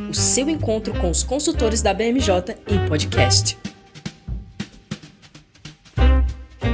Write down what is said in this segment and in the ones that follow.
o seu encontro com os consultores da BMJ em podcast.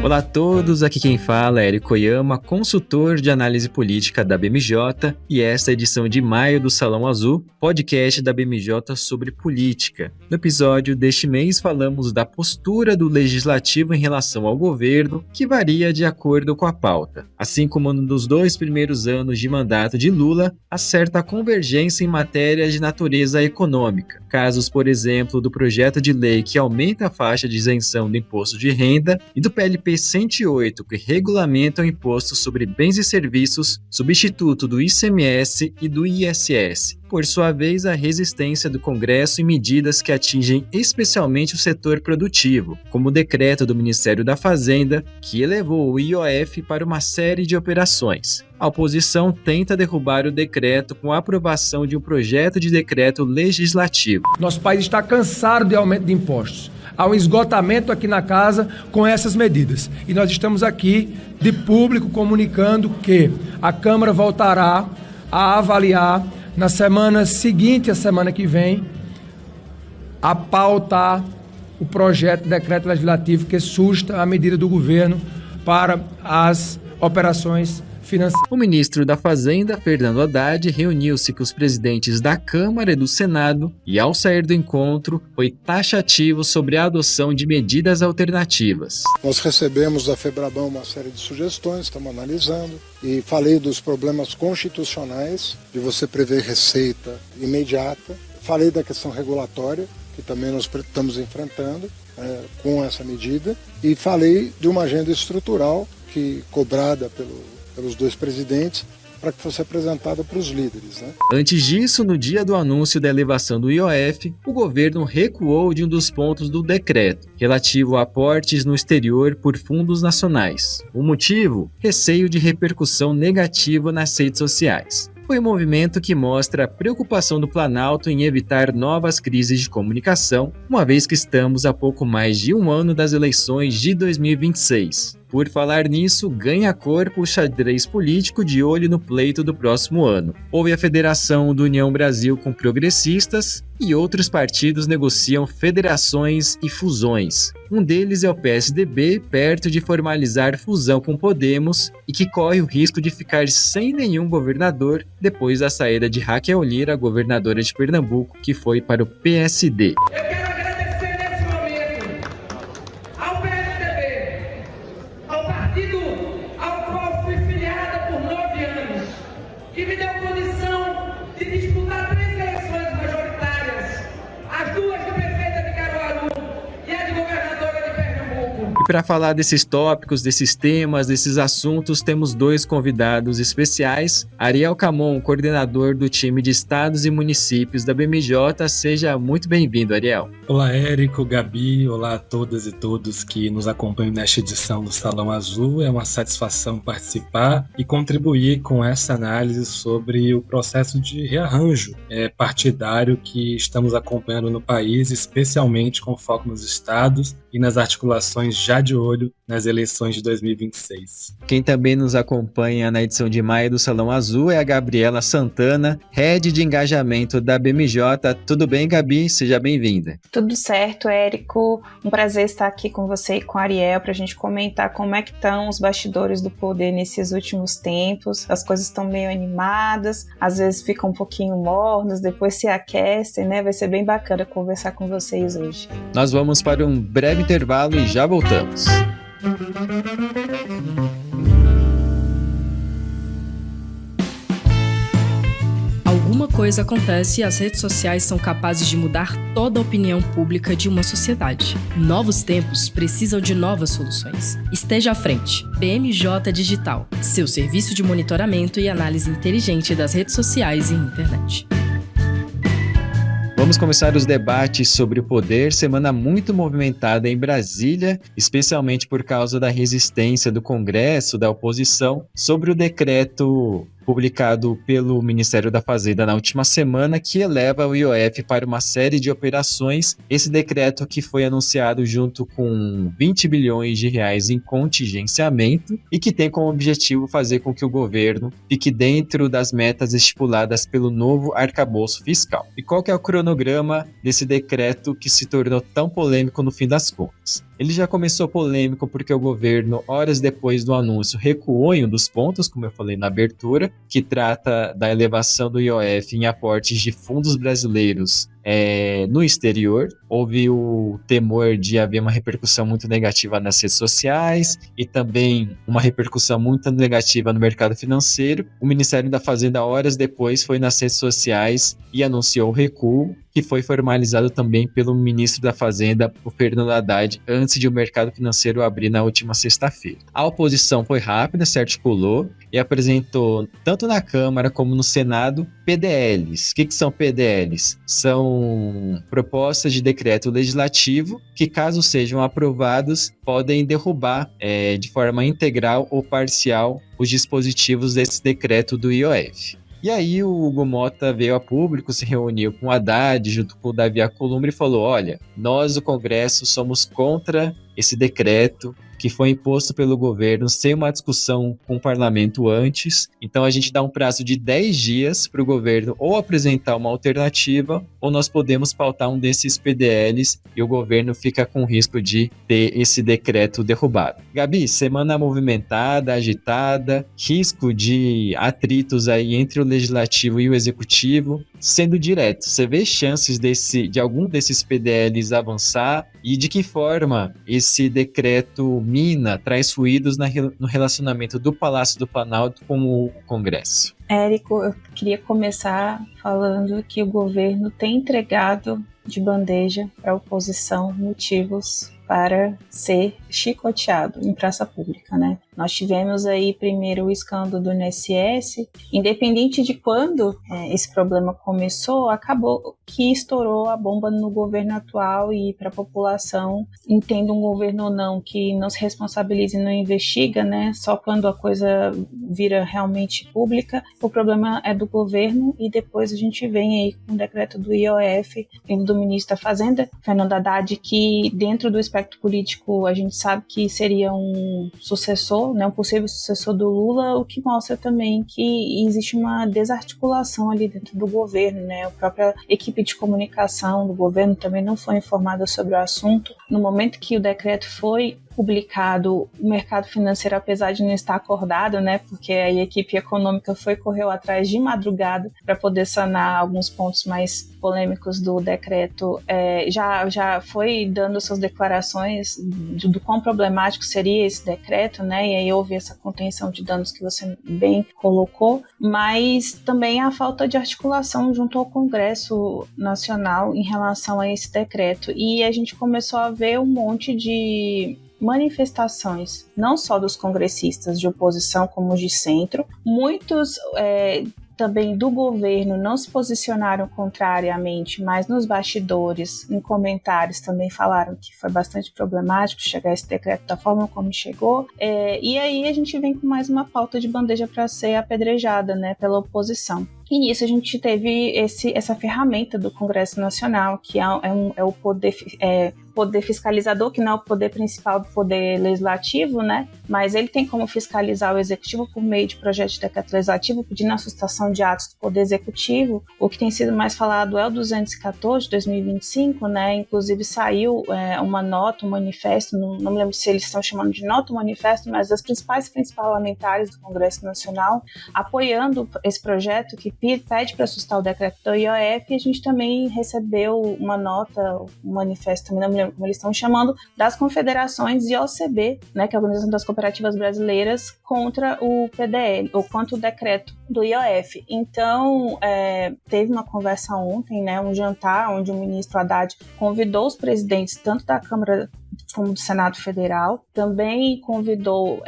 Olá a todos, aqui quem fala é Érico Oyama, consultor de análise política da BMJ, e esta é a edição de maio do Salão Azul, podcast da BMJ sobre política. No episódio deste mês falamos da postura do Legislativo em relação ao governo, que varia de acordo com a pauta. Assim como nos 2 primeiros anos de mandato de Lula, há certa convergência em matérias de natureza econômica. Casos, por exemplo, do projeto de lei que aumenta a faixa de isenção do imposto de renda e do PLP 108, que regulamenta o imposto sobre bens e serviços, substituto do ICMS e do ISS. Por sua vez, a resistência do Congresso em medidas que atingem especialmente o setor produtivo, como o decreto do Ministério da Fazenda, que elevou o IOF para uma série de operações. A oposição tenta derrubar o decreto com a aprovação de um projeto de decreto legislativo. Nosso país está cansado de aumento de impostos. Há um esgotamento aqui na casa com essas medidas. E nós estamos aqui de público comunicando que a Câmara voltará a avaliar na semana seguinte, a semana que vem, a pautar o projeto de decreto legislativo que susta a medida do governo para as operações financeiras. O ministro da Fazenda, Fernando Haddad, reuniu-se com os presidentes da Câmara e do Senado e, ao sair do encontro, foi taxativo sobre a adoção de medidas alternativas. Nós recebemos da FEBRABAN uma série de sugestões, estamos analisando, e falei dos problemas constitucionais, de você prever receita imediata, falei da questão regulatória, que também nós estamos enfrentando com essa medida, e falei de uma agenda estrutural que cobrada pelos 2 presidentes, para que fosse apresentada para os líderes. Antes disso, no dia do anúncio da elevação do IOF, o governo recuou de um dos pontos do decreto, relativo a aportes no exterior por fundos nacionais. O motivo? Receio de repercussão negativa nas redes sociais. Foi um movimento que mostra a preocupação do Planalto em evitar novas crises de comunicação, uma vez que estamos a pouco mais de um ano das eleições de 2026. Por falar nisso, ganha corpo o xadrez político de olho no pleito do próximo ano. Houve a federação do União Brasil com progressistas e outros partidos negociam federações e fusões. Um deles é o PSDB, perto de formalizar fusão com Podemos e que corre o risco de ficar sem nenhum governador depois da saída de Raquel Lira, governadora de Pernambuco, que foi para o PSD. Que me deu condição de disputar 3 eleições majoritárias, as 2 de prefeita de Caruaru e a de governadora de Pernambuco. E para falar desses tópicos, desses temas, desses assuntos, temos 2 convidados especiais. Ariel Camon, coordenador do time de estados e municípios da BMJ. Seja muito bem-vindo, Ariel. Olá, Érico, Gabi, olá a todas e todos que nos acompanham nesta edição do Salão Azul. É uma satisfação participar e contribuir com essa análise sobre o processo de rearranjo partidário que estamos acompanhando no país, especialmente com foco nos estados e nas articulações já de olho nas eleições de 2026. Quem também nos acompanha na edição de maio do Salão Azul é a Gabriela Santana, Head de Engajamento da BMJ. Tudo bem, Gabi? Seja bem-vinda. Tudo certo, Érico. Um prazer estar aqui com você e com a Ariel para a gente comentar como é que estão os bastidores do poder nesses últimos tempos. As coisas estão meio animadas, às vezes ficam um pouquinho mornas, depois se aquecem, né? Vai ser bem bacana conversar com vocês hoje. Nós vamos para um breve intervalo e já voltamos. Alguma coisa acontece e as redes sociais são capazes de mudar toda a opinião pública de uma sociedade. Novos tempos precisam de novas soluções. Esteja à frente. BMJ Digital, seu serviço de monitoramento e análise inteligente das redes sociais e internet. Vamos começar os debates sobre o poder, semana muito movimentada em Brasília, especialmente por causa da resistência do Congresso, da oposição, sobre o decreto publicado pelo Ministério da Fazenda na última semana, que eleva o IOF para uma série de operações. Esse decreto que foi anunciado junto com 20 bilhões de reais em contingenciamento e que tem como objetivo fazer com que o governo fique dentro das metas estipuladas pelo novo arcabouço fiscal. E qual que é o cronograma desse decreto que se tornou tão polêmico no fim das contas? Ele já começou polêmico porque o governo, horas depois do anúncio, recuou em um dos pontos, como eu falei na abertura, que trata da elevação do IOF em aportes de fundos brasileiros no exterior. Houve o temor de haver uma repercussão muito negativa nas redes sociais e também uma repercussão muito negativa no mercado financeiro. O Ministério da Fazenda, horas depois, foi nas redes sociais e anunciou o recuo, que foi formalizado também pelo ministro da Fazenda, o Fernando Haddad, antes de o mercado financeiro abrir na última sexta-feira. A oposição foi rápida, se articulou e apresentou, tanto na Câmara como no Senado, PDLs. O que são PDLs? São propostas de decreto legislativo que, caso sejam aprovados, podem derrubar de forma integral ou parcial os dispositivos desse decreto do IOF. E aí o Hugo Mota veio a público, se reuniu com o Haddad, junto com o Davi Alcolumbre, e falou: olha, nós, o Congresso, somos contra esse decreto que foi imposto pelo governo sem uma discussão com o parlamento antes. Então a gente dá um prazo de 10 dias para o governo ou apresentar uma alternativa, ou nós podemos pautar um desses PDLs e o governo fica com risco de ter esse decreto derrubado. Gabi, semana movimentada, agitada, risco de atritos aí entre o legislativo e o executivo. Sendo direto, você vê chances de algum desses PDLs avançar e de que forma esse decreto traz ruídos no relacionamento do Palácio do Planalto com o Congresso? Érico, eu queria começar falando que o governo tem entregado de bandeja para a oposição motivos para ser chicoteado em praça pública, né? Nós tivemos aí primeiro o escândalo do INSS, independente de quando esse problema começou, acabou que estourou a bomba no governo atual e para a população, entenda um governo ou não, que não se responsabiliza e não investiga, né? Só quando a coisa vira realmente pública, o problema é do governo e depois a gente vem aí com o decreto do IOF, vindo do ministro da Fazenda, Fernando Haddad, que dentro do espectro político a gente sabe que seria um sucessor, né, um possível sucessor do Lula, o que mostra também que existe uma desarticulação ali dentro do governo, né? A própria equipe de comunicação do governo também não foi informada sobre o assunto. No momento que o decreto foi publicado, o mercado financeiro, apesar de não estar acordado, né, porque a equipe econômica correu atrás de madrugada para poder sanar alguns pontos mais polêmicos do decreto, já foi dando suas declarações do quão problemático seria esse decreto, né, e aí houve essa contenção de danos que você bem colocou, mas também a falta de articulação junto ao Congresso Nacional em relação a esse decreto, e a gente começou a ver um monte de manifestações, não só dos congressistas de oposição como os de centro, muitos também do governo não se posicionaram contrariamente, mas nos bastidores, em comentários também falaram que foi bastante problemático chegar esse decreto da forma como chegou, e aí a gente vem com mais uma pauta de bandeja para ser apedrejada, né, pela oposição. E nisso a gente teve essa ferramenta do Congresso Nacional, que é o poder fiscalizador, que não é o poder principal do poder legislativo, né? Mas ele tem como fiscalizar o executivo por meio de projeto de decreto legislativo, pedindo a sustação de atos do poder executivo. O que tem sido mais falado é o 214 de 2025, né? Inclusive saiu uma nota, um manifesto, não me lembro se eles estão chamando de nota ou manifesto, mas das principais frentes parlamentares do Congresso Nacional, apoiando esse projeto que pede para sustar o decreto do IOF, e a gente também recebeu uma nota, um manifesto, também não me lembro como eles estão chamando, das confederações e OCB, né, que é a Organização das Cooperativas Brasileiras, contra o PDL, ou contra o decreto do IOF. Então, teve uma conversa ontem, né, um jantar, onde o ministro Haddad convidou os presidentes tanto da Câmara como do Senado Federal, também convidou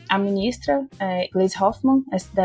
a ministra Gleisi Hoffmann,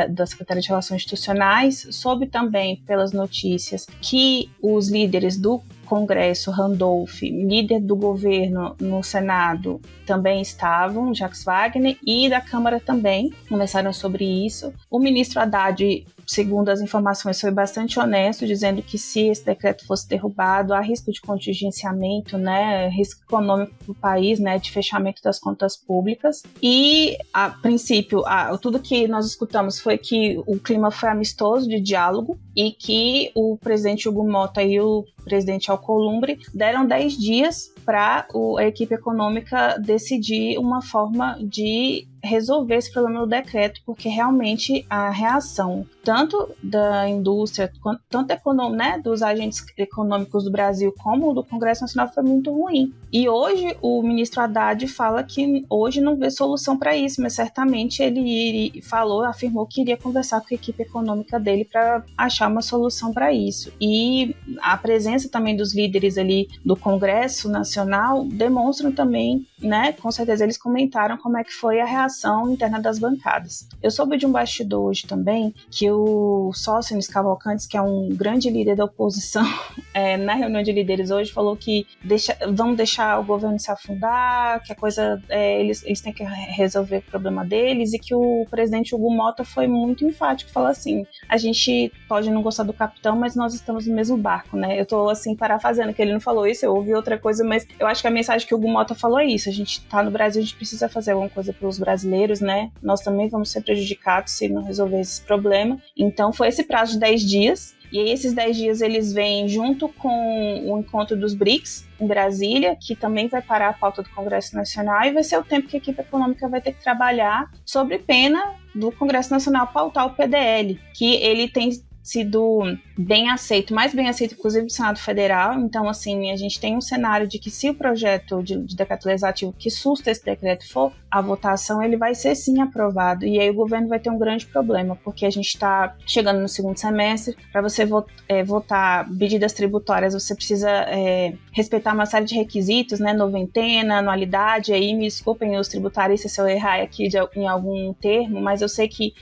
da Secretaria de Relações Institucionais, soube também pelas notícias que os líderes do Congresso, Randolph, líder do governo no Senado, também estavam, Jacques Wagner, e da Câmara também, conversaram sobre isso. O ministro Haddad, segundo as informações, foi bastante honesto, dizendo que se esse decreto fosse derrubado, há risco de contingenciamento, né, risco econômico para o país, né, de fechamento das contas públicas. E, a princípio, tudo que nós escutamos foi que o clima foi amistoso de diálogo e que o presidente Hugo Mota e o presidente Alcolumbre deram 10 dias para a equipe econômica decidir uma forma de resolver esse problema do decreto, porque realmente a reação tanto da indústria, tanto né, dos agentes econômicos do Brasil como do Congresso Nacional foi muito ruim. E hoje o ministro Haddad fala que hoje não vê solução para isso, mas certamente ele afirmou que iria conversar com a equipe econômica dele para achar uma solução para isso. E a presença também dos líderes ali do Congresso Nacional demonstram também, né, com certeza eles comentaram como é que foi a reação interna das bancadas. Eu soube de um bastidor hoje também que o Sóstenes Cavalcantes, que é um grande líder da oposição, na reunião de líderes hoje falou que vão deixar o governo se afundar, que a coisa, eles têm que resolver o problema deles, e que o presidente Hugo Mota foi muito enfático, falou assim, a gente pode não gostar do capitão, mas nós estamos no mesmo barco, né? Eu tô assim parafraseando, que ele não falou isso, eu ouvi outra coisa, mas eu acho que a mensagem que o Hugo Mota falou é isso, a gente tá no Brasil, a gente precisa fazer alguma coisa pelos brasileiros, né? Nós também vamos ser prejudicados se não resolver esse problema. Então foi esse prazo de 10 dias, e aí esses 10 dias eles vêm junto com o encontro dos BRICS em Brasília, que também vai parar a pauta do Congresso Nacional, e vai ser o tempo que a equipe econômica vai ter que trabalhar sobre pena do Congresso Nacional pautar o PDL, que ele tem sido bem aceito, mais bem aceito inclusive do Senado Federal. Então, assim, a gente tem um cenário de que se o projeto de decreto legislativo que susta esse decreto for a votação, ele vai ser sim aprovado, e aí o governo vai ter um grande problema, porque a gente está chegando no segundo semestre. Para você votar medidas tributárias, você precisa respeitar uma série de requisitos, né, noventena, anualidade, aí me desculpem os tributaristas se eu errar aqui em algum termo, mas eu sei que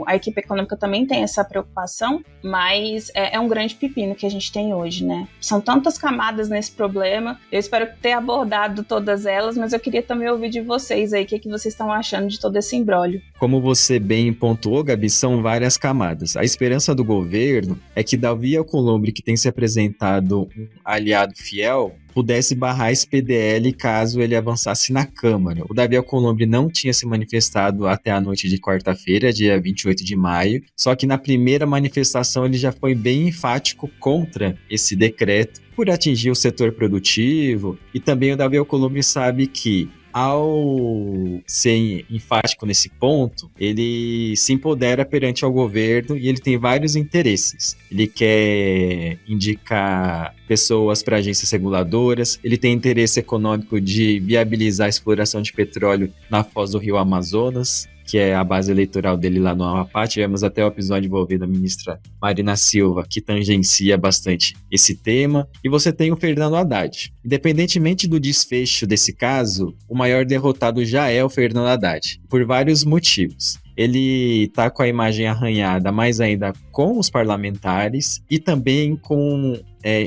a equipe econômica também tem essa preocupação, mas é um grande pepino que a gente tem hoje, né? São tantas camadas nesse problema, eu espero ter abordado todas elas, mas eu queria também ouvir de vocês aí, o que vocês estão achando de todo esse imbróglio. Como você bem pontuou, Gabi, são várias camadas. A esperança do governo é que Davi Alcolumbre, que tem se apresentado um aliado fiel, pudesse barrar esse PDL caso ele avançasse na Câmara. O Davi Alcolumbre não tinha se manifestado até a noite de quarta-feira, dia 28 de maio, só que na primeira manifestação ele já foi bem enfático contra esse decreto por atingir o setor produtivo, e também o Davi Alcolumbre sabe que, ao ser enfático nesse ponto, ele se empodera perante ao governo e ele tem vários interesses. Ele quer indicar pessoas para agências reguladoras, ele tem interesse econômico de viabilizar a exploração de petróleo na foz do rio Amazonas, que é a base eleitoral dele lá no Amapá. Tivemos até o episódio envolvendo a ministra Marina Silva, que tangencia bastante esse tema. E você tem o Fernando Haddad. Independentemente do desfecho desse caso, o maior derrotado já é o Fernando Haddad, por vários motivos. Ele está com a imagem arranhada, mais ainda com os parlamentares e também com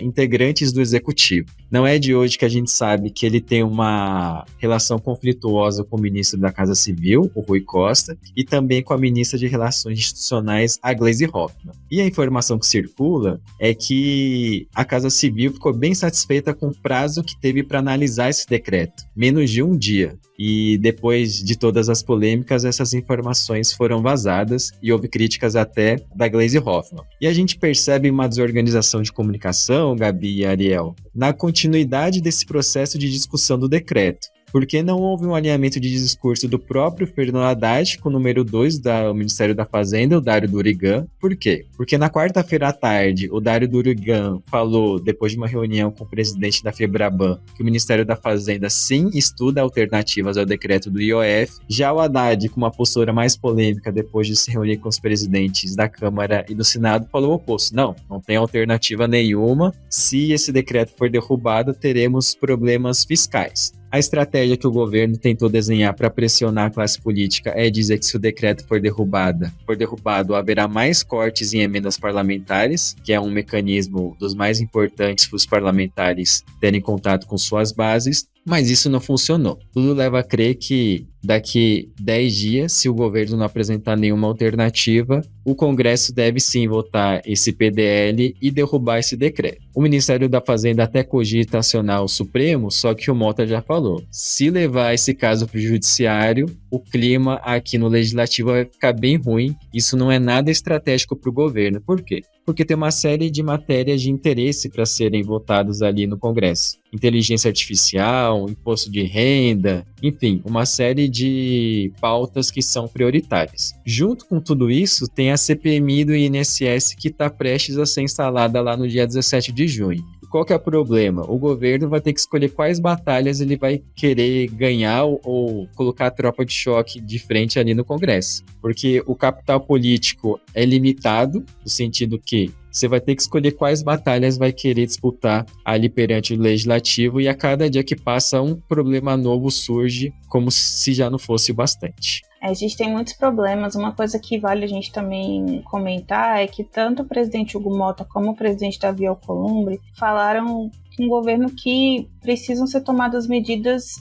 integrantes do executivo. Não é de hoje que a gente sabe que ele tem uma relação conflituosa com o ministro da Casa Civil, o Rui Costa, e também com a ministra de Relações Institucionais, a Gleisi Hoffmann. E a informação que circula é que a Casa Civil ficou bem satisfeita com o prazo que teve para analisar esse decreto, menos de um dia. E depois de todas as polêmicas, essas informações foram vazadas e houve críticas até da Gleisi Hoffmann. E a gente percebe uma desorganização de comunicação, Gabi e Ariel, na continuidade desse processo de discussão do decreto. Porque não houve um alinhamento de discurso do próprio Fernando Haddad com o número 2 do Ministério da Fazenda, o Dário Durigan. Por quê? Porque na quarta-feira à tarde, o Dário Durigan falou, depois de uma reunião com o presidente da FEBRABAN, que o Ministério da Fazenda sim estuda alternativas ao decreto do IOF. Já o Haddad, com uma postura mais polêmica, depois de se reunir com os presidentes da Câmara e do Senado, falou o oposto. Não tem alternativa nenhuma. Se esse decreto for derrubado, teremos problemas fiscais. A estratégia que o governo tentou desenhar para pressionar a classe política é dizer que se o decreto for derrubado, haverá mais cortes em emendas parlamentares, que é um mecanismo dos mais importantes para os parlamentares terem contato com suas bases, mas isso não funcionou. Tudo leva a crer que daqui 10 dias, se o governo não apresentar nenhuma alternativa, o Congresso deve sim votar esse PDL e derrubar esse decreto. O Ministério da Fazenda até cogita acionar o Supremo, só que o Mota já falou, se levar esse caso para o Judiciário, o clima aqui no Legislativo vai ficar bem ruim. Isso não é nada estratégico para o governo. Por quê? Porque tem uma série de matérias de interesse para serem votadas ali no Congresso. Inteligência artificial, imposto de renda, enfim, uma série de pautas que são prioritárias. Junto com tudo isso, tem a CPMI do INSS que está prestes a ser instalada lá no dia 17 de junho. Qual que é o problema? O governo vai ter que escolher quais batalhas ele vai querer ganhar ou colocar a tropa de choque de frente ali no Congresso. Porque o capital político é limitado, no sentido que você vai ter que escolher quais batalhas vai querer disputar ali perante o Legislativo, e a cada dia que passa um problema novo surge, como se já não fosse o bastante. A gente tem muitos problemas. Uma coisa que vale a gente também comentar é que tanto o presidente Hugo Mota como o presidente Davi Alcolumbre falaram com um governo que precisam ser tomadas medidas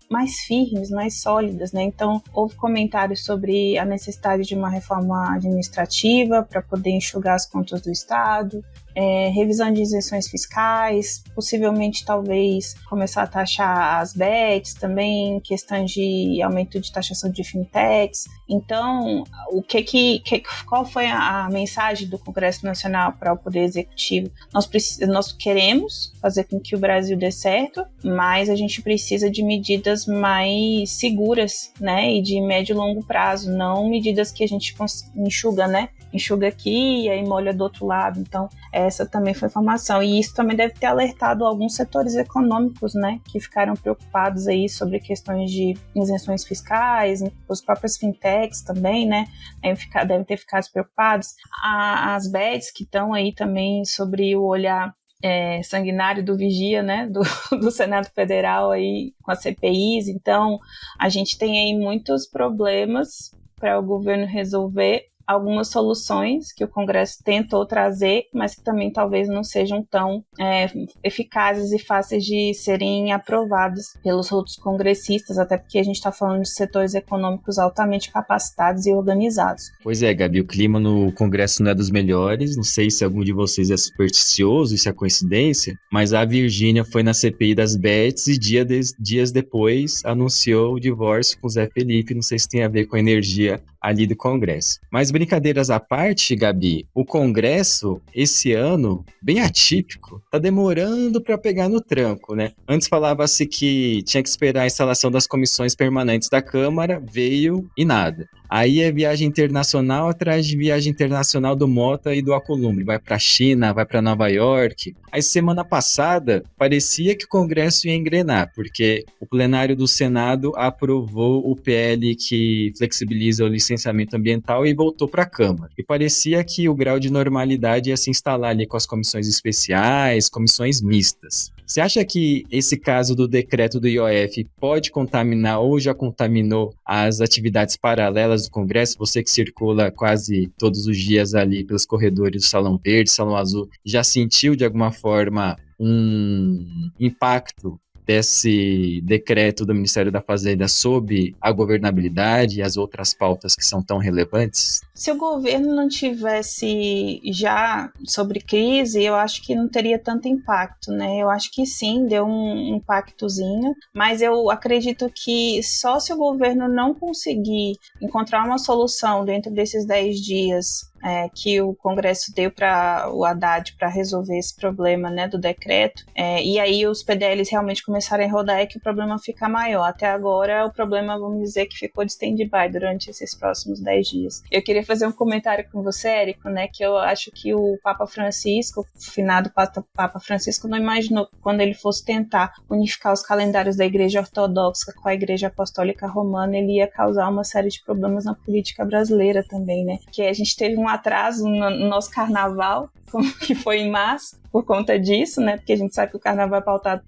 mais firmes, mais sólidas, né? Então, houve comentários sobre a necessidade de uma reforma administrativa para poder enxugar as contas do Estado, revisão de isenções fiscais, possivelmente talvez começar a taxar as bets também, questão de aumento de taxação de fintechs. Então, qual foi a mensagem do Congresso Nacional para o Poder Executivo? Nós queremos fazer com que o Brasil dê certo, mas a gente precisa de medidas mais seguras, né, e de médio e longo prazo, não medidas que a gente enxuga, né? Enxuga aqui e aí molha do outro lado. Então, essa também foi informação. E isso também deve ter alertado alguns setores econômicos, né, que ficaram preocupados aí sobre questões de isenções fiscais, os próprios fintechs também, né, devem ter ficado preocupados. As bets que estão aí também sobre o olhar sanguinário do vigia, né, do Senado Federal aí com as CPIs. Então, a gente tem aí muitos problemas para o governo resolver, algumas soluções que o Congresso tentou trazer, mas que também talvez não sejam tão eficazes e fáceis de serem aprovadas pelos outros congressistas, até porque a gente está falando de setores econômicos altamente capacitados e organizados. Pois é, Gabi, o clima no Congresso não é dos melhores, não sei se algum de vocês é supersticioso, isso é coincidência, mas a Virgínia foi na CPI das bets e dias depois anunciou o divórcio com o Zé Felipe, não sei se tem a ver com a energia ali do Congresso. Mas brincadeiras à parte, Gabi, o Congresso, esse ano, bem atípico, tá demorando para pegar no tranco, né? Antes falava-se que tinha que esperar a instalação das comissões permanentes da Câmara, veio e nada. Aí é viagem internacional atrás de viagem internacional do Mota e do Alcolumbre. Vai para a China, vai para Nova York. Aí semana passada parecia que o Congresso ia engrenar, porque o plenário do Senado aprovou o PL que flexibiliza o licenciamento ambiental e voltou para a Câmara. E parecia que o grau de normalidade ia se instalar ali com as comissões especiais, comissões mistas. Você acha que esse caso do decreto do IOF pode contaminar ou já contaminou as atividades paralelas do Congresso? Você que circula quase todos os dias ali pelos corredores do Salão Verde, Salão Azul, já sentiu de alguma forma um impacto desse decreto do Ministério da Fazenda sobre a governabilidade e as outras pautas que são tão relevantes? Se o governo não tivesse já sobre crise, eu acho que não teria tanto impacto, né? Eu acho que sim, deu um impactozinho, mas eu acredito que só se o governo não conseguir encontrar uma solução dentro desses 10 dias que o Congresso deu para o Haddad para resolver esse problema, né, do decreto, e aí os PDLs realmente começarem a rodar, é que o problema fica maior. Até agora o problema, vamos dizer, que ficou de stand-by durante esses próximos 10 dias. Eu queria fazer um comentário com você, Érico, né, que eu acho que o Papa Francisco, o finado Papa Francisco, não imaginou que quando ele fosse tentar unificar os calendários da Igreja Ortodoxa com a Igreja Apostólica Romana, ele ia causar uma série de problemas na política brasileira também, né, que a gente teve um atraso no nosso carnaval, que foi em março, por conta disso, né? Porque a gente sabe que o carnaval é pautado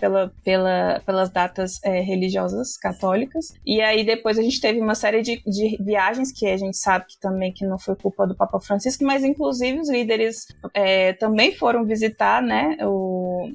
pelas datas religiosas católicas. E aí depois a gente teve uma série de viagens que a gente sabe que também que não foi culpa do Papa Francisco, mas inclusive os líderes também foram visitar, né, o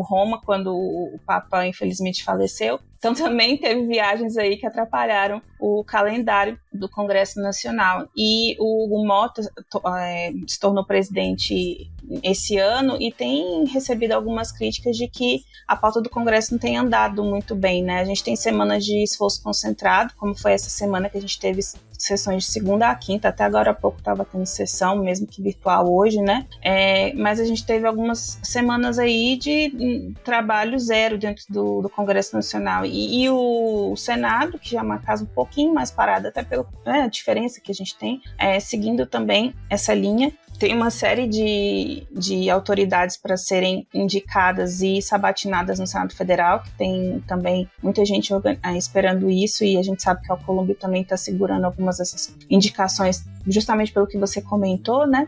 Roma quando o Papa infelizmente faleceu. Então também teve viagens aí que atrapalharam o calendário do Congresso Nacional. E o Hugo Mota se tornou presidente esse ano e tem recebido algumas críticas de que a pauta do Congresso não tem andado muito bem, né? A gente tem semanas de esforço concentrado, como foi essa semana que a gente teve sessões de segunda a quinta, até agora há pouco estava tendo sessão, mesmo que virtual hoje, né? Mas a gente teve algumas semanas aí de trabalho zero dentro do Congresso Nacional. E o Senado, que já é uma casa um pouquinho mais parada, até pela diferença que a gente tem, seguindo também essa linha. Tem uma série de autoridades para serem indicadas e sabatinadas no Senado Federal, que tem também muita gente esperando isso, e a gente sabe que o Alcolumbre também está segurando algumas dessas indicações, justamente pelo que você comentou, né?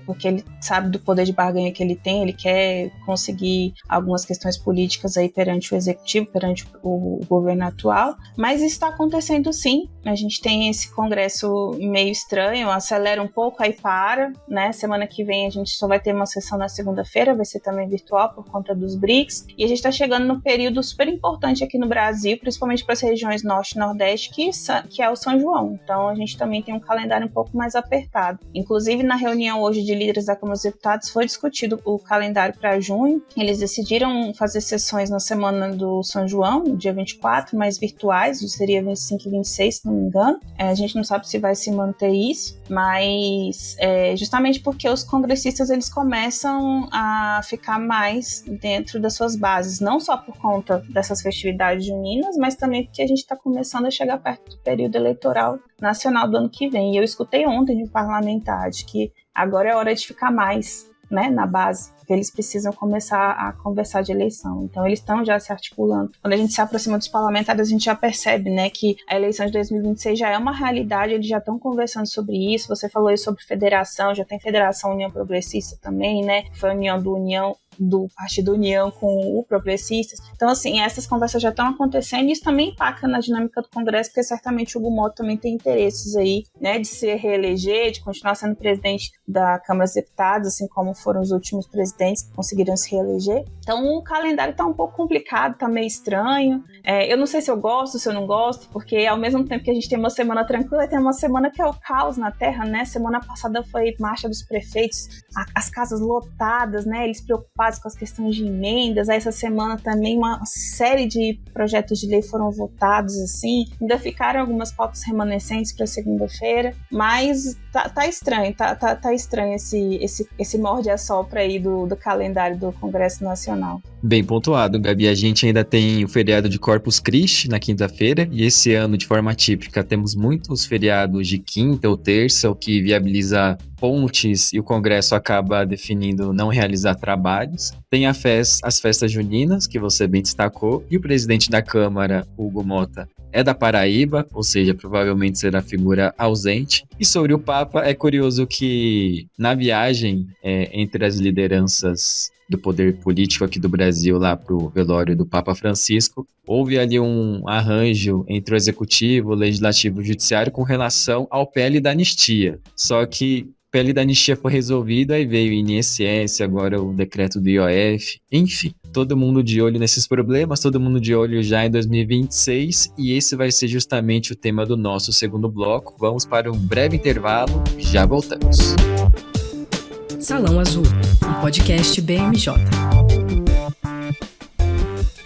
Porque ele sabe do poder de barganha que ele tem, ele quer conseguir algumas questões políticas aí perante o Executivo, perante o governo atual, mas isso está acontecendo sim. A gente tem esse Congresso meio estranho, acelera um pouco, aí para, né? Semana que vem a gente só vai ter uma sessão na segunda-feira, vai ser também virtual por conta dos BRICS, e a gente está chegando num período super importante aqui no Brasil, principalmente para as regiões Norte e Nordeste, que é o São João. Então a gente também tem um calendário um pouco mais apertado. Inclusive na reunião hoje de líderes da Câmara dos Deputados foi discutido o calendário para junho. Eles decidiram fazer sessões na semana do São João, no dia 24, mas virtuais, seria 25 e 26, se não me engano. A gente não sabe se vai se manter isso, mas justamente porque os congressistas eles começam a ficar mais dentro das suas bases, não só por conta dessas festividades juninas, mas também porque a gente está começando a chegar perto do período eleitoral nacional do ano que vem. E eu escutei ontem de um parlamentar de que agora é hora de ficar mais, né, na base, porque eles precisam começar a conversar de eleição. Então eles estão já se articulando. Quando a gente se aproxima dos parlamentares, a gente já percebe, né, que a eleição de 2026 já é uma realidade, eles já estão conversando sobre isso. Você falou aí sobre federação, já tem Federação União Progressista também, né, foi a união do Partido União com o Progressistas. Então, assim, essas conversas já estão acontecendo e isso também impacta na dinâmica do Congresso, porque certamente o Hugo Mota também tem interesses aí, né, de se reeleger, de continuar sendo presidente da Câmara dos Deputados, assim como foram os últimos presidentes que conseguiram se reeleger. Então, o calendário está um pouco complicado, está meio estranho. Eu não sei se eu gosto, se eu não gosto, porque ao mesmo tempo que a gente tem uma semana tranquila, tem uma semana que é o caos na Terra, né? Semana passada foi marcha dos prefeitos, as casas lotadas, né? Eles preocupados com as questões de emendas. Essa semana também uma série de projetos de lei foram votados, assim. Ainda ficaram algumas pautas remanescentes para segunda-feira, mas tá estranho, tá estranho esse morde-a-sopra aí do calendário do Congresso Nacional. Bem pontuado, Gabi. A gente ainda tem o feriado de Corpus Christi na quinta-feira, e esse ano, de forma típica, temos muitos feriados de quinta ou terça, o que viabiliza pontes e o Congresso acaba definindo não realizar trabalhos. Tem as festas juninas, que você bem destacou, e o presidente da Câmara, Hugo Mota, é da Paraíba, ou seja, provavelmente será figura ausente. E sobre o Papa, é curioso que na viagem entre as lideranças do poder político aqui do Brasil lá para o velório do Papa Francisco, houve ali um arranjo entre o Executivo, o Legislativo e o Judiciário com relação ao PL da anistia. Só que o PL da anistia foi resolvido, aí veio o INSS, agora o decreto do IOF, enfim. Todo mundo de olho nesses problemas, todo mundo de olho já em 2026, e esse vai ser justamente o tema do nosso segundo bloco. Vamos para um breve intervalo, já voltamos. Salão Azul, um podcast BMJ.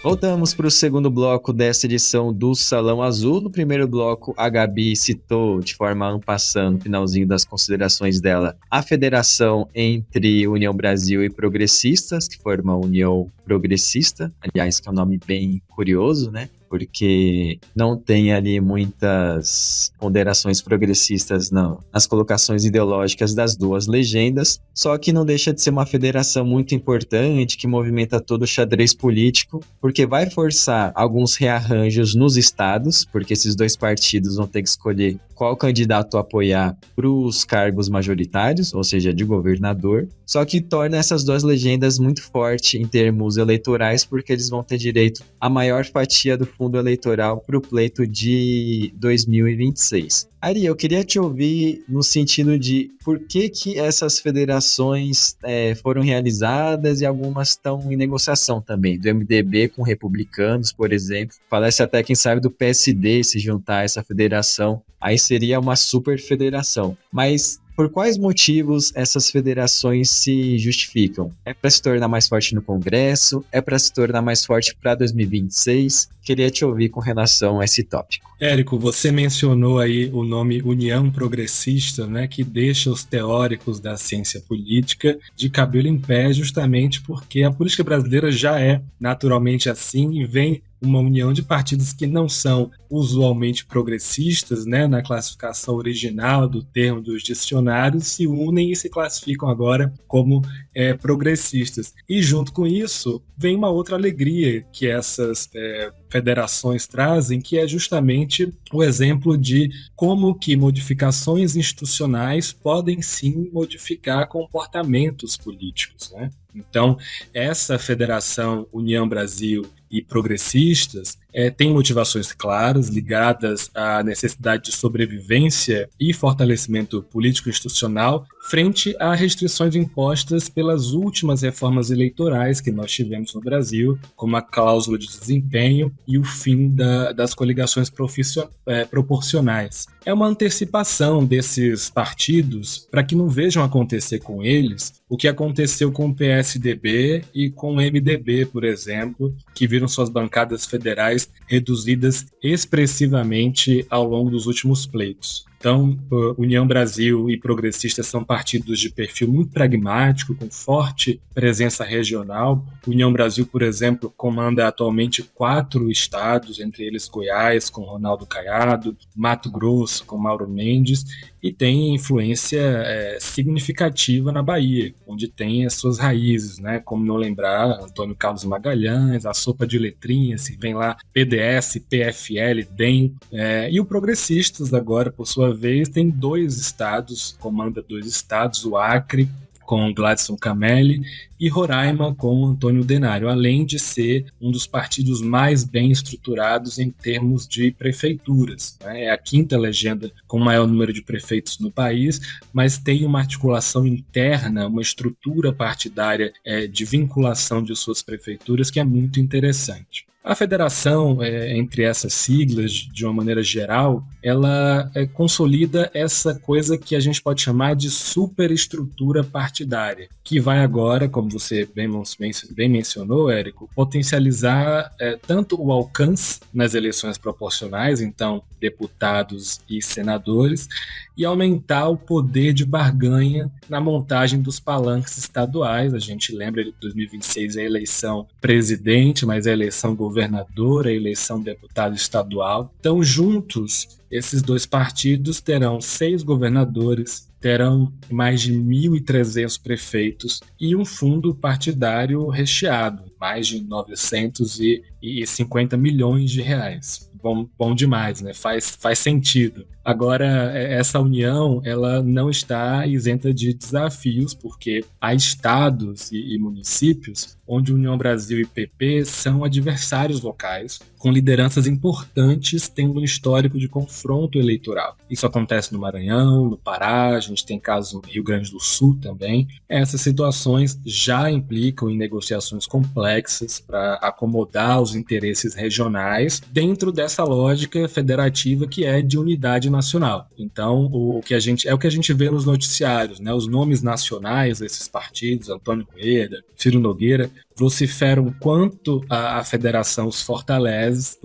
Voltamos para o segundo bloco dessa edição do Salão Azul. No primeiro bloco, a Gabi citou de forma en passant, no finalzinho das considerações dela, a federação entre União Brasil e Progressistas, que forma a União Progressista, aliás, que é um nome bem curioso, né? Porque não tem ali muitas ponderações progressistas nas colocações ideológicas das duas legendas, só que não deixa de ser uma federação muito importante que movimenta todo o xadrez político, porque vai forçar alguns rearranjos nos estados, porque esses dois partidos vão ter que escolher qual candidato apoiar para os cargos majoritários, ou seja, de governador, só que torna essas duas legendas muito fortes em termos eleitorais, porque eles vão ter direito à maior fatia do fundo eleitoral para o pleito de 2026. Ari, eu queria te ouvir no sentido de por que essas federações foram realizadas e algumas estão em negociação também, do MDB com republicanos, por exemplo. Falasse até, quem sabe, do PSD se juntar a essa federação, aí seria uma super federação. Mas por quais motivos essas federações se justificam? É para se tornar mais forte no Congresso? É para se tornar mais forte para 2026? Queria te ouvir com relação a esse tópico. Érico, você mencionou aí o nome União Progressista, né, que deixa os teóricos da ciência política de cabelo em pé, justamente porque a política brasileira já é naturalmente assim e vem uma união de partidos que não são usualmente progressistas, né, na classificação original do termo dos dicionários, se unem e se classificam agora como progressistas. E junto com isso, vem uma outra alegria que essas federações trazem, que é justamente o exemplo de como que modificações institucionais podem sim modificar comportamentos políticos, né? Então, essa federação União Brasil e progressistas tem motivações claras ligadas à necessidade de sobrevivência e fortalecimento político-institucional frente a restrições impostas pelas últimas reformas eleitorais que nós tivemos no Brasil, como a cláusula de desempenho e o fim das coligações proporcionais. É uma antecipação desses partidos para que não vejam acontecer com eles o que aconteceu com o PSDB e com o MDB, por exemplo, que viram suas bancadas federais reduzidas expressivamente ao longo dos últimos pleitos. Então, União Brasil e progressistas são partidos de perfil muito pragmático, com forte presença regional. União Brasil, por exemplo, comanda atualmente 4 estados, entre eles Goiás, com Ronaldo Caiado, Mato Grosso, com Mauro Mendes, e tem influência significativa na Bahia, onde tem as suas raízes, né? Como não lembrar Antônio Carlos Magalhães, a sopa de letrinhas, vem lá PDS, PFL, DEM, e o Progressistas agora, por sua vez, tem 2 estados, comanda 2 estados, o Acre, com Gladson Camelli, e Roraima com Antônio Denário, além de ser um dos partidos mais bem estruturados em termos de prefeituras, né? É a 5ª legenda com o maior número de prefeitos no país, mas tem uma articulação interna, uma estrutura partidária de vinculação de suas prefeituras que é muito interessante. A federação, entre essas siglas, de uma maneira geral, ela consolida essa coisa que a gente pode chamar de superestrutura partidária, que vai agora, como você bem mencionou, Érico, potencializar tanto o alcance nas eleições proporcionais, então deputados e senadores, e aumentar o poder de barganha na montagem dos palanques estaduais. A gente lembra de 2026 a eleição presidente, mas a eleição governador, a eleição deputado estadual. Então, juntos, esses 2 partidos terão 6 governadores, terão mais de 1.300 prefeitos e um fundo partidário recheado, mais de 950 milhões de reais. Bom demais, né? Faz sentido. Agora, essa união, ela não está isenta de desafios, porque há estados e municípios onde União Brasil e PP são adversários locais, com lideranças importantes tendo um histórico de confronto eleitoral. Isso acontece no Maranhão, no Pará, a gente tem casos no Rio Grande do Sul também. Essas situações já implicam em negociações complexas para acomodar os interesses regionais dentro dessa lógica federativa que é de unidade nacional. Então, o que a gente vê nos noticiários, né? Os nomes nacionais desses partidos, Antônio Rueda, Ciro Nogueira, vociferam quanto a federação os fortalece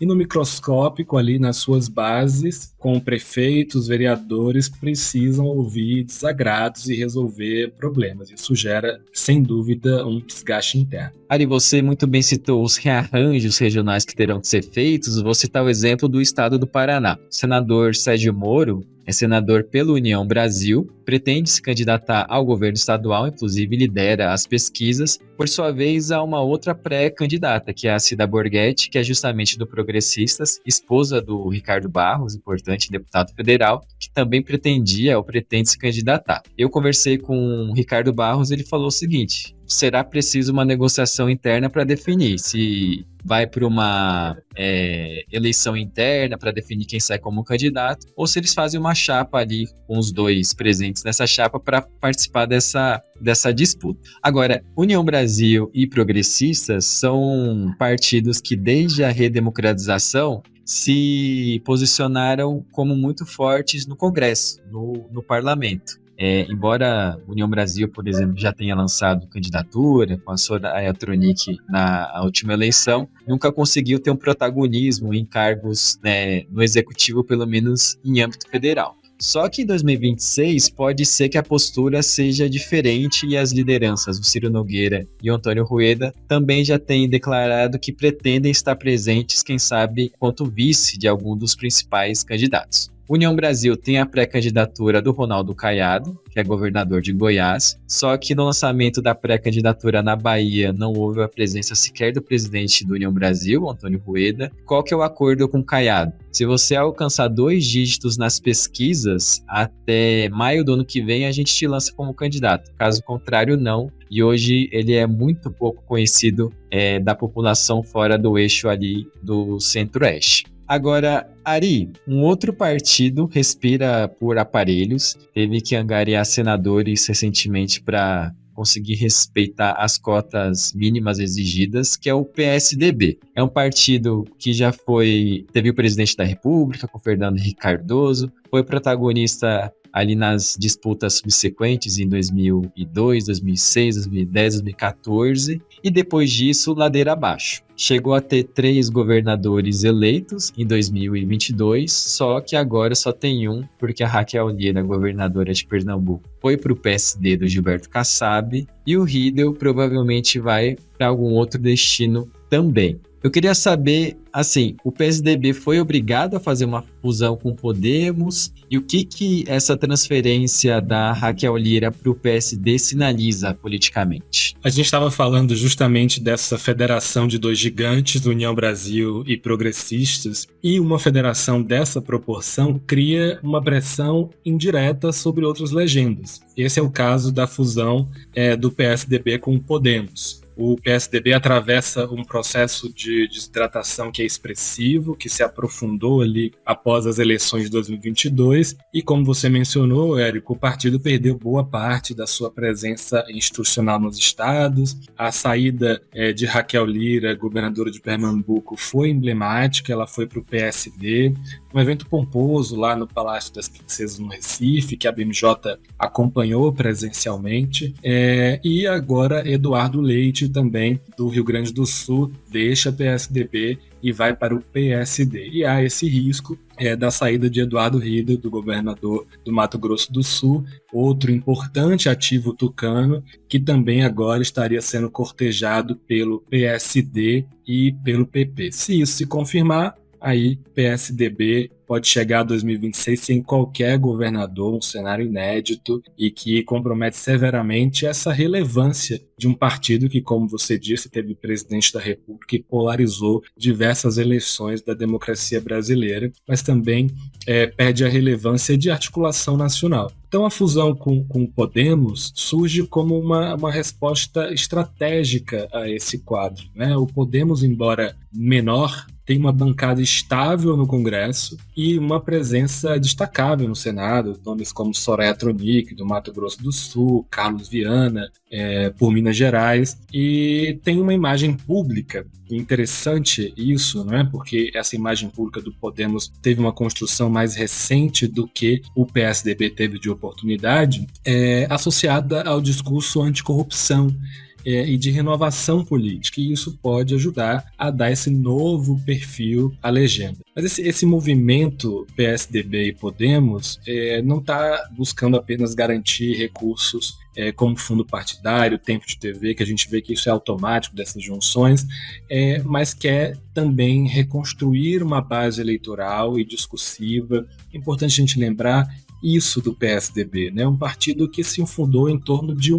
e no microscópico ali nas suas bases, com prefeitos, vereadores, precisam ouvir desagrados e resolver problemas. Isso gera, sem dúvida, um desgaste interno. Ari, você muito bem citou os rearranjos regionais que terão que ser feitos. Vou citar o exemplo do estado do Paraná. O senador Sérgio Moro é senador pela União Brasil, pretende se candidatar ao governo estadual, inclusive lidera as pesquisas, Por sua vez, há uma outra pré-candidata, que é a Cida Borghetti, que é justamente do Progressistas, esposa do Ricardo Barros, importante deputado federal, que também pretendia ou pretende se candidatar. Eu conversei com o Ricardo Barros, ele falou o seguinte: será preciso uma negociação interna para definir se vai para uma eleição interna para definir quem sai como candidato, ou se eles fazem uma chapa ali com os dois presentes nessa chapa para participar dessa disputa. Agora, União Brasil e Progressistas são partidos que desde a redemocratização se posicionaram como muito fortes no Congresso, no parlamento. Embora a União Brasil, por exemplo, já tenha lançado candidatura com a Soraya Tronic na última eleição, nunca conseguiu ter um protagonismo em cargos, no executivo, pelo menos em âmbito federal. Só que em 2026 pode ser que a postura seja diferente e as lideranças, o Ciro Nogueira e o Antônio Rueda, também já têm declarado que pretendem estar presentes, quem sabe, quanto vice de algum dos principais candidatos. União Brasil tem a pré-candidatura do Ronaldo Caiado, que é governador de Goiás, só que no lançamento da pré-candidatura na Bahia não houve a presença sequer do presidente do União Brasil, Antônio Rueda. Qual que é o acordo com Caiado? Se você alcançar 2 dígitos nas pesquisas, até maio do ano que vem a gente te lança como candidato. Caso contrário, não. E hoje ele é muito pouco conhecido da população fora do eixo ali do Centro-Oeste. Agora, Ari, um outro partido respira por aparelhos, teve que angariar senadores recentemente para conseguir respeitar as cotas mínimas exigidas, que é o PSDB. É um partido que já teve o presidente da República, com Fernando Henrique Cardoso, foi protagonista ali nas disputas subsequentes em 2002, 2006, 2010, 2014, e depois disso, ladeira abaixo. Chegou a ter 3 governadores eleitos em 2022, só que agora só tem um, porque a Raquel Lira, governadora de Pernambuco, foi para o PSD do Gilberto Kassab, e o Riedel provavelmente vai para algum outro destino também. Eu queria saber, assim, o PSDB foi obrigado a fazer uma fusão com o Podemos, e o que essa transferência da Raquel Lira para o PSD sinaliza politicamente? A gente estava falando justamente dessa federação de 2 gigantes, União Brasil e Progressistas, e uma federação dessa proporção cria uma pressão indireta sobre outras legendas. Esse é o caso da fusão do PSDB com o Podemos. O PSDB atravessa um processo de desidratação que é expressivo, que se aprofundou ali após as eleições de 2022, e como você mencionou, Érico, o partido perdeu boa parte da sua presença institucional nos estados. A saída de Raquel Lira, governadora de Pernambuco, foi emblemática, ela foi para o PSD, um evento pomposo lá no Palácio das Princesas no Recife, que a BMJ acompanhou presencialmente, e agora Eduardo Leite, também do Rio Grande do Sul, deixa PSDB e vai para o PSD. E há esse risco da saída de Eduardo Riedel, do governador do Mato Grosso do Sul, outro importante ativo tucano, que também agora estaria sendo cortejado pelo PSD e pelo PP. Se isso se confirmar, aí PSDB pode chegar a 2026 sem qualquer governador, um cenário inédito e que compromete severamente essa relevância de um partido que, como você disse, teve presidente da República e polarizou diversas eleições da democracia brasileira, mas também perde a relevância de articulação nacional. Então a fusão com o Podemos surge como uma resposta estratégica a esse quadro, né? O Podemos, embora menor, tem uma bancada estável no Congresso e uma presença destacável no Senado, nomes como Soraya Tronic, do Mato Grosso do Sul, Carlos Viana, por Minas Gerais, e tem uma imagem pública. Interessante isso, não é? Porque essa imagem pública do Podemos teve uma construção mais recente do que o PSDB teve de oportunidade, associada ao discurso anticorrupção, e de renovação política, e isso pode ajudar a dar esse novo perfil à legenda. Mas esse movimento PSDB e Podemos não está buscando apenas garantir recursos como fundo partidário, tempo de TV, que a gente vê que isso é automático dessas junções, mas quer também reconstruir uma base eleitoral e discursiva. É importante a gente lembrar, isso do PSDB, né? Um partido que se fundou em torno de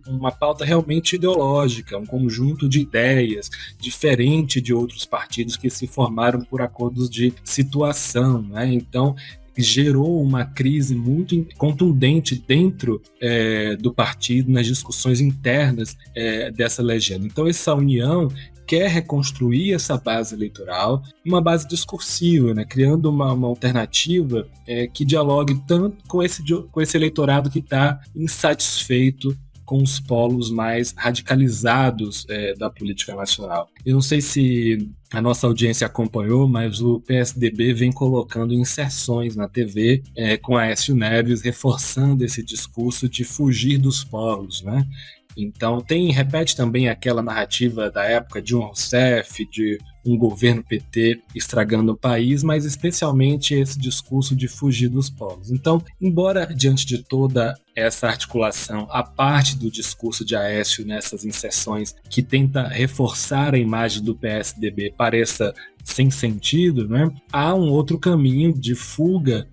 uma pauta realmente ideológica, um conjunto de ideias, diferente de outros partidos que se formaram por acordos de situação, né? Então, gerou uma crise muito contundente dentro do partido, nas discussões internas dessa legenda. Então, essa união quer reconstruir essa base eleitoral, uma base discursiva, né, criando uma alternativa que dialogue tanto com esse eleitorado que está insatisfeito com os polos mais radicalizados da política nacional. Eu não sei se a nossa audiência acompanhou, mas o PSDB vem colocando inserções na TV com Aécio Neves, reforçando esse discurso de fugir dos polos, né? Então, repete também aquela narrativa da época de Dilma Rousseff, de um governo PT estragando o país, mas especialmente esse discurso de fugir dos polos. Então, embora diante de toda essa articulação, a parte do discurso de Aécio nessas inserções que tenta reforçar a imagem do PSDB pareça sem sentido, né? Há um outro caminho de fuga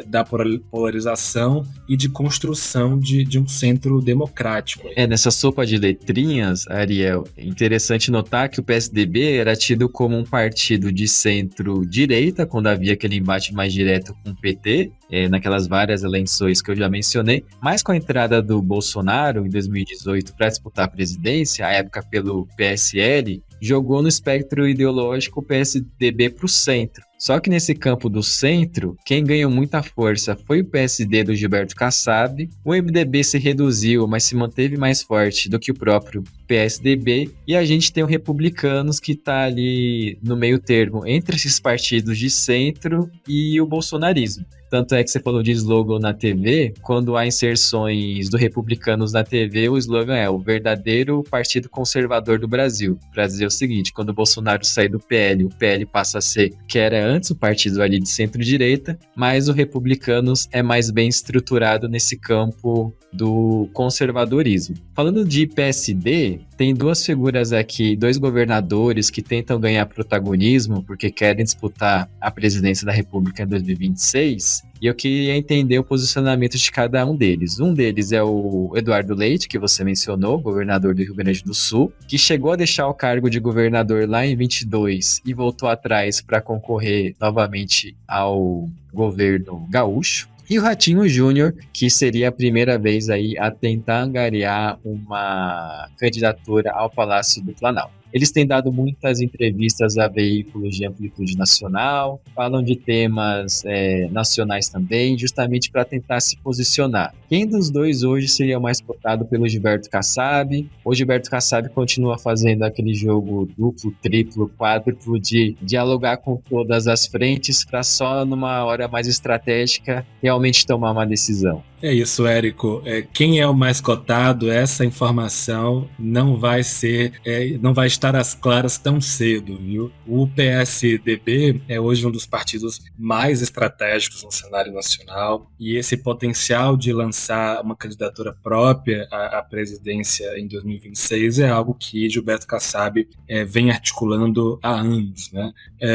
da polarização e de construção de um centro democrático. Nessa sopa de letrinhas, Ariel, é interessante notar que o PSDB era tido como um partido de centro-direita, quando havia aquele embate mais direto com o PT, naquelas várias eleições que eu já mencionei, mas com a entrada do Bolsonaro em 2018 para disputar a presidência, à época pelo PSL, jogou no espectro ideológico o PSDB para o centro. Só que nesse campo do centro, quem ganhou muita força foi o PSD do Gilberto Kassab. O MDB se reduziu, mas se manteve mais forte do que o próprio PSDB. E a gente tem o Republicanos que está ali no meio termo entre esses partidos de centro e o bolsonarismo. Tanto é que você falou de slogan na TV, quando há inserções do Republicanos na TV, o slogan é o verdadeiro partido conservador do Brasil. Para dizer o seguinte, quando o Bolsonaro sai do PL, o PL passa a ser, que era antes o partido ali de centro-direita, mas o Republicanos é mais bem estruturado nesse campo do conservadorismo. Falando de PSD, tem duas figuras aqui, dois governadores que tentam ganhar protagonismo porque querem disputar a presidência da República em 2026, e eu queria entender o posicionamento de cada um deles. Um deles é o Eduardo Leite, que você mencionou, governador do Rio Grande do Sul, que chegou a deixar o cargo de governador lá em 22 e voltou atrás para concorrer novamente ao governo gaúcho. E o Ratinho Júnior, que seria a primeira vez aí a tentar angariar uma candidatura ao Palácio do Planalto. Eles têm dado muitas entrevistas a veículos de amplitude nacional, falam de temas nacionais também, justamente para tentar se posicionar. Quem dos dois hoje seria mais cotado pelo Gilberto Kassab? O Gilberto Kassab continua fazendo aquele jogo duplo, triplo, quádruplo de dialogar com todas as frentes para só numa hora mais estratégica realmente tomar uma decisão. É isso, Érico. Quem é o mais cotado, essa informação não vai estar às claras tão cedo, viu? O PSDB é hoje um dos partidos mais estratégicos no cenário nacional e esse potencial de lançar uma candidatura própria à presidência em 2026 é algo que Gilberto Kassab vem articulando há anos, né?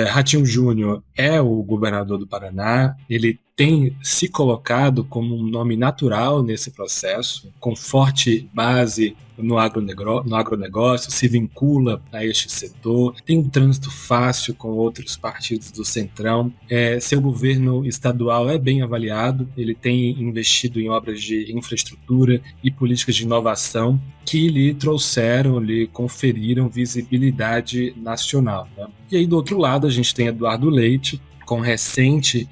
Ratinho Júnior é o governador do Paraná, ele tem se colocado como um nome natural nesse processo, com forte base no agronegócio, se vincula a este setor, tem um trânsito fácil com outros partidos do Centrão. Seu governo estadual é bem avaliado, ele tem investido em obras de infraestrutura e políticas de inovação que lhe conferiram visibilidade nacional, né? E aí, do outro lado, a gente tem Eduardo Leite, com recente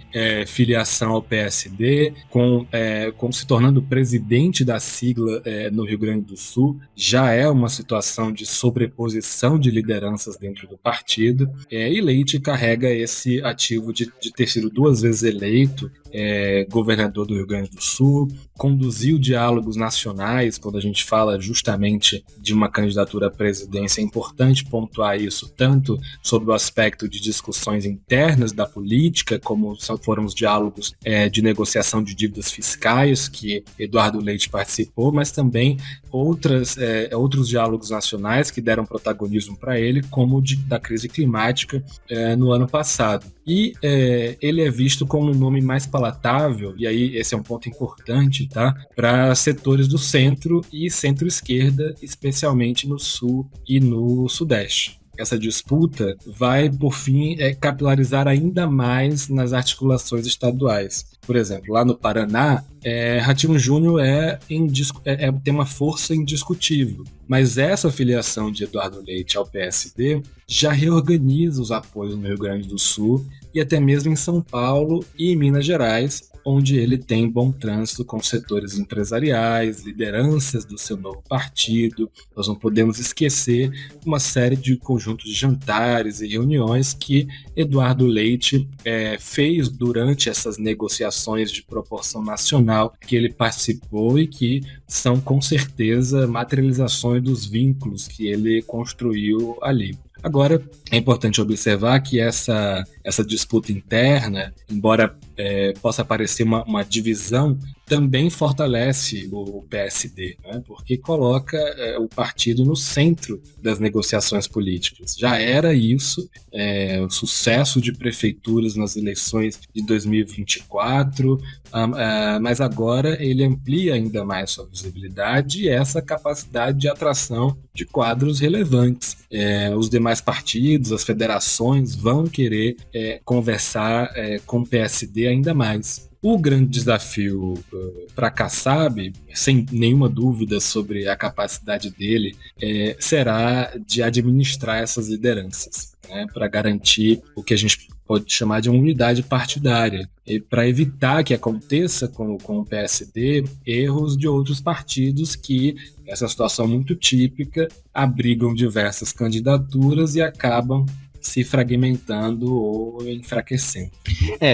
filiação ao PSD, com se tornando presidente da sigla no Rio Grande do Sul, já é uma situação de sobreposição de lideranças dentro do partido, e Leite carrega esse ativo de ter sido 2 vezes eleito governador do Rio Grande do Sul, conduziu diálogos nacionais. Quando a gente fala justamente de uma candidatura à presidência, é importante pontuar isso, tanto sobre o aspecto de discussões internas da política, como foram os diálogos de negociação de dívidas fiscais, que Eduardo Leite participou, mas também outros diálogos nacionais que deram protagonismo para ele, como da crise climática no ano passado. e ele é visto como um nome mais palatável, e aí esse é um ponto importante, tá? Para setores do centro e centro-esquerda, especialmente no sul e no sudeste. Essa disputa vai, por fim, capilarizar ainda mais nas articulações estaduais. Por exemplo, lá no Paraná, Ratinho Júnior tem uma força indiscutível, mas essa filiação de Eduardo Leite ao PSD já reorganiza os apoios no Rio Grande do Sul e até mesmo em São Paulo e em Minas Gerais, onde ele tem bom trânsito com setores empresariais, lideranças do seu novo partido. Nós não podemos esquecer uma série de conjuntos de jantares e reuniões que Eduardo Leite fez durante essas negociações de proporção nacional que ele participou e que são, com certeza, materializações dos vínculos que ele construiu ali. Agora, é importante observar que essa disputa interna, embora possa parecer uma divisão, também fortalece o PSD, né? Porque coloca o partido no centro das negociações políticas. Já era isso, o sucesso de prefeituras nas eleições de 2024, mas agora ele amplia ainda mais sua visibilidade e essa capacidade de atração de quadros relevantes. Os demais partidos, as federações vão querer conversar com o PSD ainda mais. O grande desafio para Kassab, sem nenhuma dúvida sobre a capacidade dele, será de administrar essas lideranças, né, para garantir o que a gente pode chamar de uma unidade partidária, e para evitar que aconteça com o PSD erros de outros partidos que, essa situação muito típica, abrigam diversas candidaturas e acabam se fragmentando ou enfraquecendo.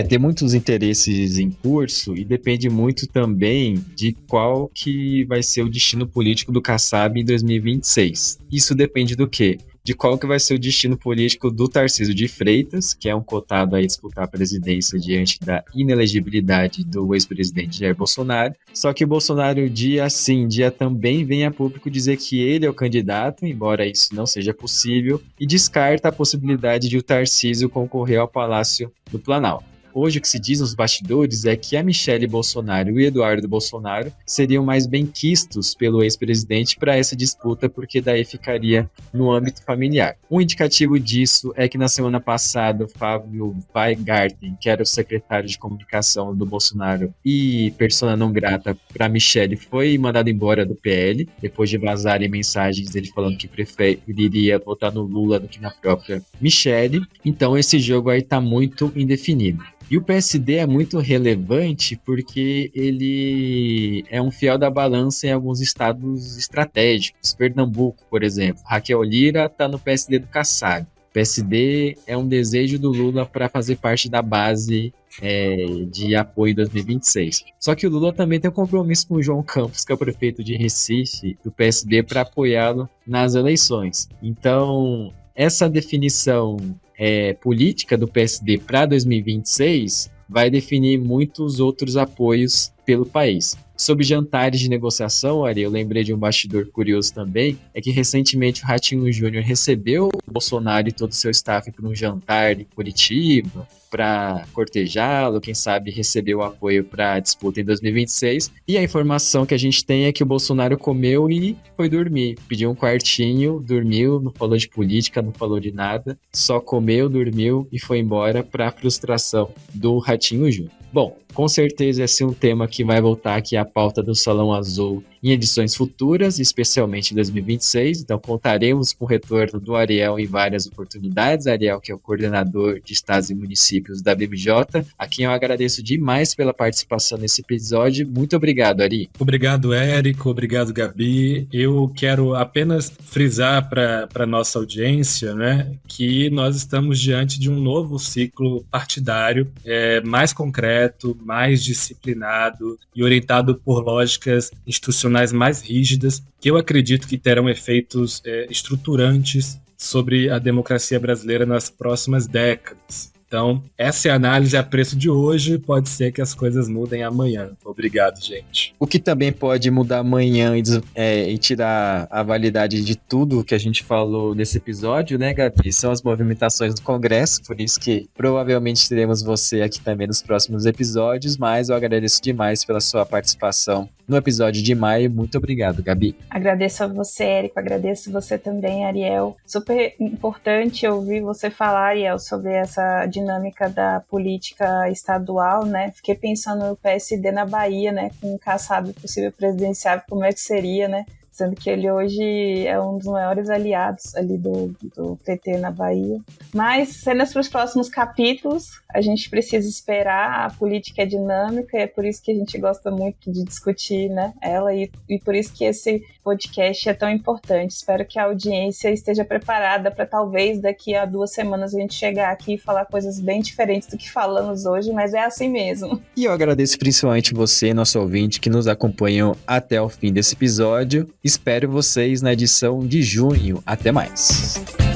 Tem muitos interesses em curso e depende muito também de qual que vai ser o destino político do Kassab em 2026. Isso depende do quê? De qual que vai ser o destino político do Tarcísio de Freitas, que é um cotado a disputar a presidência diante da inelegibilidade do ex-presidente Jair Bolsonaro. Só que o Bolsonaro, dia sim, dia também, vem a público dizer que ele é o candidato, embora isso não seja possível, e descarta a possibilidade de o Tarcísio concorrer ao Palácio do Planalto. Hoje o que se diz nos bastidores é que a Michelle Bolsonaro e o Eduardo Bolsonaro seriam mais benquistos pelo ex-presidente para essa disputa, porque daí ficaria no âmbito familiar. Um indicativo disso é que na semana passada o Fábio Weingarten, que era o secretário de comunicação do Bolsonaro e persona não grata para Michelle, foi mandado embora do PL, depois de vazarem mensagens dele falando que preferiria votar no Lula do que na própria Michelle. Então esse jogo aí está muito indefinido. E o PSD é muito relevante porque ele é um fiel da balança em alguns estados estratégicos. Pernambuco, por exemplo. Raquel Lira está no PSD do Kassab. O PSD é um desejo do Lula para fazer parte da base de apoio em 2026. Só que o Lula também tem um compromisso com o João Campos, que é o prefeito de Recife, do PSD, para apoiá-lo nas eleições. Então, essa definição política do PSD para 2026 vai definir muitos outros apoios pelo país. Sobre jantares de negociação, Ari, eu lembrei de um bastidor curioso também, é que recentemente o Ratinho Júnior recebeu o Bolsonaro e todo o seu staff para um jantar em Curitiba, para cortejá-lo, quem sabe receber o apoio para a disputa em 2026. E a informação que a gente tem é que o Bolsonaro comeu e foi dormir. Pediu um quartinho, dormiu, não falou de política, não falou de nada, só comeu, dormiu e foi embora, para a frustração do Ratinho Júnior. Bom, com certeza esse é um tema que vai voltar aqui à pauta do Salão Azul em edições futuras, especialmente em 2026. Então contaremos com o retorno do Ariel em várias oportunidades. Ariel, que é o coordenador de estados e municípios da BMJ, a quem eu agradeço demais pela participação nesse episódio. Muito obrigado, Ari. Obrigado, Érico. Obrigado, Gabi. Eu quero apenas frisar para a nossa audiência, né, que nós estamos diante de um novo ciclo partidário, mais concreto, mais disciplinado e orientado por lógicas institucionais mais rígidas, que eu acredito que terão efeitos estruturantes sobre a democracia brasileira nas próximas décadas. Então, essa é a análise a preço de hoje, pode ser que as coisas mudem amanhã. Obrigado, gente. O que também pode mudar amanhã e tirar a validade de tudo que a gente falou nesse episódio, né, Gabi? São as movimentações do Congresso, por isso que provavelmente teremos você aqui também nos próximos episódios, mas eu agradeço demais pela sua participação no episódio de maio. Muito obrigado, Gabi. Agradeço a você, Érico, agradeço você também, Ariel. Super importante ouvir você falar, Ariel, sobre essa dinâmica da política estadual, né? Fiquei pensando no PSD na Bahia, né? Com um caçado possível presidenciável, como é que seria, né? Sendo que ele hoje é um dos maiores aliados ali do PT na Bahia. Mas, cenas para os próximos capítulos, a gente precisa esperar, a política é dinâmica, e é por isso que a gente gosta muito de discutir, né, ela, e por isso que esse podcast é tão importante. Espero que a audiência esteja preparada para talvez daqui a 2 semanas a gente chegar aqui e falar coisas bem diferentes do que falamos hoje, mas é assim mesmo. E eu agradeço principalmente você, nosso ouvinte, que nos acompanhou até o fim desse episódio. Espero vocês na edição de junho. Até mais!